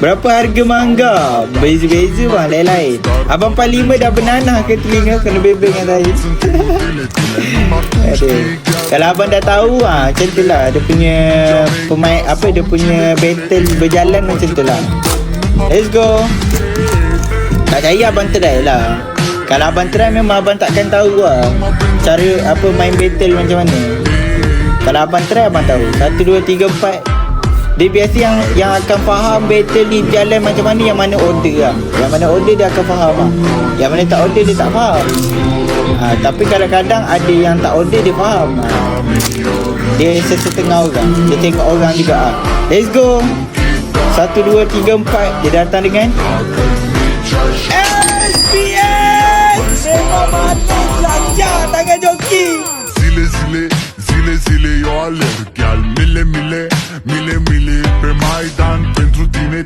Berapa harga mangga? Beza-beza bang, lain-lain. Abang Pak 5 dah bernanah ke telinga kena bebel dengan saya. Aduh. Kalau abang dah tahu macam tu lah dia punya pemain, apa dia punya battle berjalan macam tu lah. Let's go. Tak percaya abang try lah. Kalau abang try memang abang takkan tahu lah cara apa main battle macam mana. Kalau abang try abang tahu 1, 2, 3, 4. Dia biasa yang akan faham battle ni jalan macam mana, yang mana order lah. Yang mana order dia akan faham lah. Yang mana tak order dia tak faham. Tapi kadang-kadang ada yang tak order dia faham. Dia sesetengah orang. Dia tengok orang juga. Let's go. 1, 2, 3, 4. Dia datang dengan SPS. Memang manis lancar tangan joki. Zile eu alerg, chiar mile, mile, mile, mile pe Maidan pentru tine